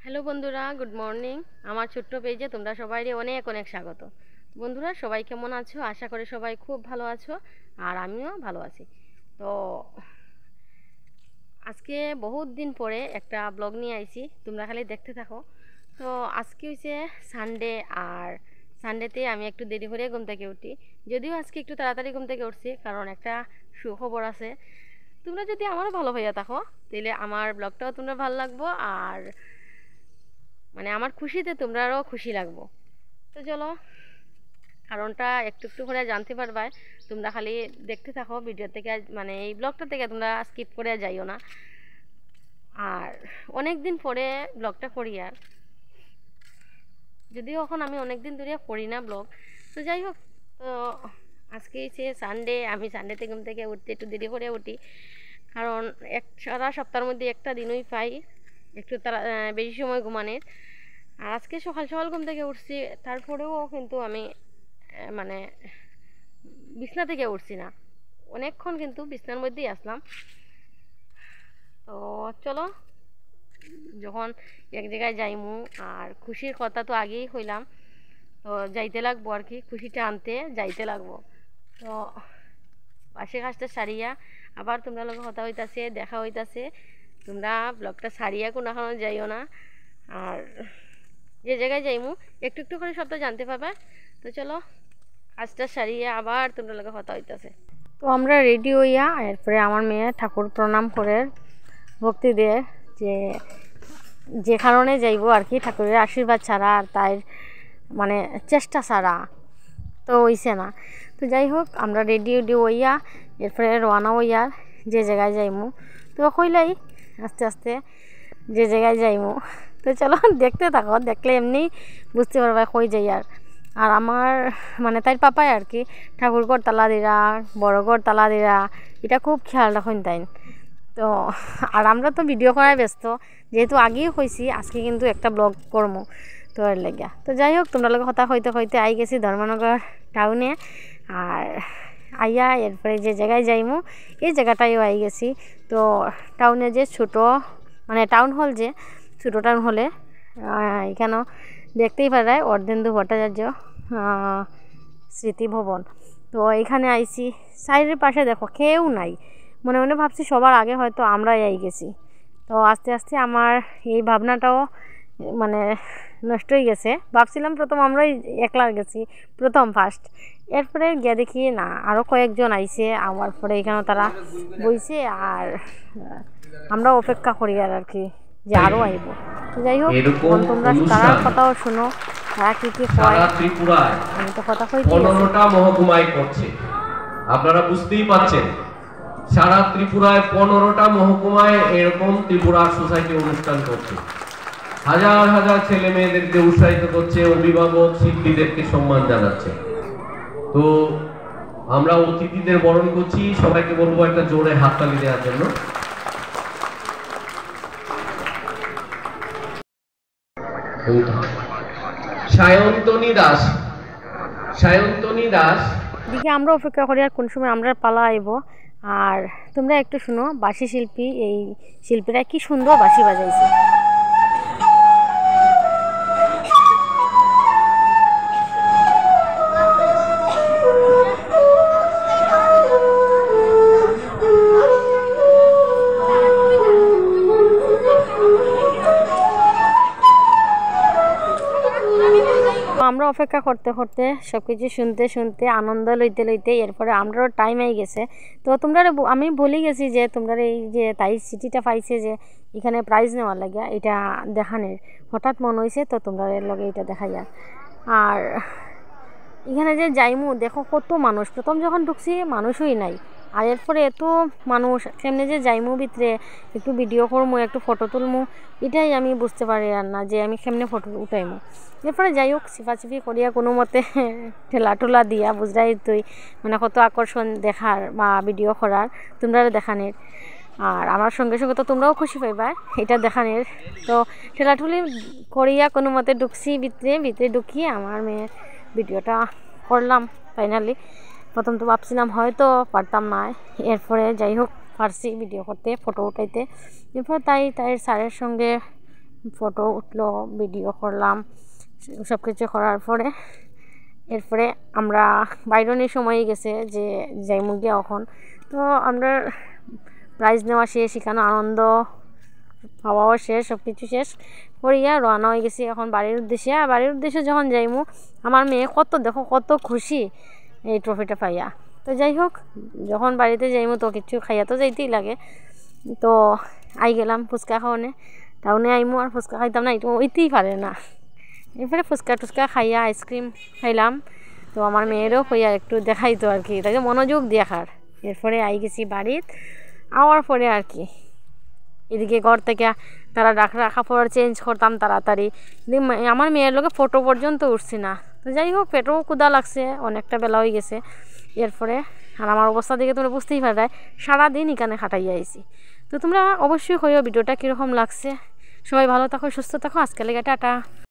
Hello বন্ধুরা, good morning. আমার ছোট্ট পেজে তোমরা সবাইকে অনেক অনেক স্বাগত। বন্ধুরা, সবাই কেমন আছো? আশা করি সবাই খুব ভালো আছো, আর আমিও ভালো আছি। তো আজকে বহুত দিন পরে একটা ব্লগ নিয়ে আইছি, তোমরা খালি দেখতে থাকো। তো আজকে হচ্ছে সানডে, আর সানডেতে আমি একটু দেরি করে ঘুম থেকে উঠি। যদিও আজকে একটু তাড়াতাড়ি ঘুম থেকে উঠছি, কারণ একটা সুখবর আছে। তোমরা যদি আমারও ভালো হইয়া থাকো, তাহলে আমার ব্লগটাও তোমরা ভালো লাগবো, আর মানে আমার খুশিতে তোমরাও খুশি লাগবো। তো চলো, কারণটা একটু একটু করে জানতে পারবা। তোমরা খালি দেখতে থাকো ভিডিও থেকে, মানে এই ব্লগটা থেকে তোমরা স্কিপ করে যাইও না। আর অনেক দিন পরে ব্লগটা করি, আর যদিও এখন আমি অনেক দিন ধরে করি না ব্লগ। তো যাই হোক, তো আজকে হচ্ছে সানডে। আমি সানডেতে ঘুম থেকে উঠতে একটু দেরি করে উঠি, কারণ সারা সপ্তাহের মধ্যে একটা দিনই পাই একটু তারা বেশি সময় ঘুমানোর। আর আজকে সকাল সকাল ঘুম থেকে উঠছি, তারপরেও কিন্তু আমি মানে বিছনা থেকে উঠছি না, অনেকক্ষণ কিন্তু বিছনার মধ্যেই আসলাম। তো চলো, যখন এক জায়গায় যাইমু, আর খুশির কথা তো আগেই হইলাম, তো যাইতে লাগবো আর কি, খুশিটা আনতে যাইতে লাগবো। তো পাশে কাজটা সারিয়া আবার তোমরা লোক কথা হইতাছে, দেখা হইতাছে। তোমরা ব্লগটা সারিয়া কোনো এখনো যাইও না, আর যে জায়গায় যাইমু একটু একটু করে সবটা জানতে পারবে। তো চলো, কাজটা সারিয়ে আবার তোমরা লোকে কথা হইতাছে। তো আমরা রেডি হইয়া এরপরে আমার মেয়ে ঠাকুর প্রণাম করে ভক্তি দিয়ে যে যে কারণে যাইব আর কি, ঠাকুরের আশীর্বাদ ছাড়া আর তাই মানে চেষ্টা ছাড়া তো হইছে না। তো যাই হোক, আমরা রেডি হইয়া এরপরে রওনা হইয়া যে জায়গায় যাইমু। তো কইলাই আস্তে আস্তে যে জায়গায় যাইমু। তো চলো দেখতে থাকো, দেখলে এমনি বুঝতে পারবা কই যাই। আর আমার মানে তাই পাপাই আর কি ঠাকুরঘর তালা দিরা, বড়ঘর তালা দিরা, এটা খুব খেয়াল রাখুন তাই। তো আর আমরা তো ভিডিও করায় ব্যস্ত, যেহেতু আগেই হয়েছি, আজকে কিন্তু একটা ব্লগ করবো তো এর লেগা। তো যাই হোক, তোমরা লোক কথা হইতে হইতে আই গেছি ধর্মনগর টাউনে। আর আইয়া এরপরে যে জায়গায় যাইমু এই জায়গাটাইও আই গেছি। তো টাউনে যে ছোটো মানে টাউন হল, যে ছোটো টাউন হলে এখানেও দেখতেই পারা যায় অর্ধেন্দু ভট্টাচার্য স্মৃতি ভবন। তো এখানে আইছি, সাইডের পাশে দেখো কেউ নাই, মনে মনে ভাবছি সবার আগে হয়তো আমরাই আই গেছি। তো আস্তে আস্তে আমার এই ভাবনাটাও মানে নষ্ট হয়ে গেছে। ভাবছিলাম প্রথম আমরাই একলা গেছি, প্রথম ফার্স্ট। এরপরে গিয়ে দেখি না, আরও কয়েকজন আইছে আমার পরে, এখানেও তারা বইছে, আর আমরা অপেক্ষা করি আর কি যে আরও আইব। তো যাই হোক, এখন তোমরা তারার কথাও শুনো, তারা কি কি সারা ত্রিপুরায় আমি তো কথা কইতে 15টা মহকুমায় করছে। আপনারা বুঝতেই পাচ্ছেন, সারা ত্রিপুরায় 15টা মহকুমায় এরকম ত্রিপুরা সোসাইটি অনুষ্ঠান করছে। হাজার হাজার ছেলে মেয়েদেরকে উৎসাহিত করছে, অভিভাবক শিল্পীদেরকে সম্মান জানাচ্ছে। তো আমরা অতিথিদের বরণ করছি, সবাইকে বলবো একটা জোরে হাততালি দেওয়ার জন্য। সায়ন্তনী দাস এদিকে আমরা অপেক্ষা করি আর কোন সময় আমরা পালা আইব। আর তোমরা একটু শুনো, বাঁশি শিল্পী, এই শিল্পীরা কি সুন্দর বাঁশি বাজাইছে। আমরা অপেক্ষা করতে করতে সব কিছু শুনতে শুনতে আনন্দ লইতে লইতে এরপরে আমরাও টাইম হয়ে গেছে। তো তোমরা আমি বলে গেছি যে তোমরা এই যে তাই চিঠিটা পাইছে যে এখানে প্রাইজ নেওয়ার লাগে, এটা দেখানের হঠাৎ মনে হয়েছে, তো তোমরা এর লগে এটা দেখাইয়া। আর এখানে যে যাইমু দেখো কত মানুষ, প্রথম যখন ঢুকছি মানুষই নাই, আর এরপরে এত মানুষ, কেমনে যে যাইমু ভিতরে একটু ভিডিও করমু, একটু ফটো তুলমু, এটাই আমি বুঝতে পারি আর না যে আমি কেমনে ফটো উঠাইমু। এরপরে যাই হোক, চিপাচিপি করিয়া কোনো মতে ঠেলা ঠোলা দিয়া বুঝাই তুই মানে কত আকর্ষণ দেখার বা ভিডিও করার তোমরা দেখানের। আর আমার সঙ্গে সঙ্গে তো তোমরাও খুশি পাইবা এটা দেখানের। তো ঠেলাঠুলি করিয়া কোনো মতে ঢুকছি ভিতরে ঢুকিয়ে আমার মেয়ের ভিডিওটা করলাম ফাইনালি। প্রথম তো ভাবছিলাম হয়তো পারতাম না, এরপরে যাই হোক পারছি ভিডিও করতে, ফটো উঠাইতে। এরপর তাই স্যারের সঙ্গে ফটো উঠলো, ভিডিও করলাম, সব কিছু করার পরে এরপরে আমরা বাইরনের সময় গেছে যে যাইমু গিয়া এখন। তো আমরা প্রাইজ নেওয়া শেষ, সেখানে আনন্দ পাওয়াও শেষ, সব কিছু শেষ করিয়া রওনা হয়ে গেছি এখন বাড়ির উদ্দেশ্যে। আর বাড়ির উদ্দেশ্যে যখন যাইমু আমার মেয়ে কত খুশি এই ট্রফিটা পাইয়া। তো যাই হোক, যখন বাড়িতে যাইমু তো কিছু খাইয়া তো যাইতেই লাগে। তো আই গেলাম ফুচকা খাওয়ানে, টাউনে আইমু আর ফুচকা খাইতাম না, এটা ওইতেই পারে না। এরপরে ফুচকা টুচকা খাইয়া আইসক্রিম খাইলাম। তো আমার মেয়েরও হইয়া একটু দেখাইতো আর কি, তাকে মনোযোগ দেখার। এরপরে আই গেছি বাড়িত, আওয়ার পরে আর কি এদিকে ঘর থেকে তারা কাপড় চেঞ্জ করতাম তাড়াতাড়ি, আমার মেয়ের লোকে ফটো পর্যন্ত উঠছি না। তো যাই হোক, পেটও ক্ষুধা লাগছে, অনেকটা বেলা হয়ে গেছে। এরপরে আর আমার অবস্থা দেখে তোমরা বুঝতেই পারবে, সারাদিন এখানে খাটাইয়া আইছি। তো তোমরা অবশ্যই কইও ভিডিওটা কীরকম লাগছে। সবাই ভালো থাকো, সুস্থ থাকো, আজকে লেগে টাটা।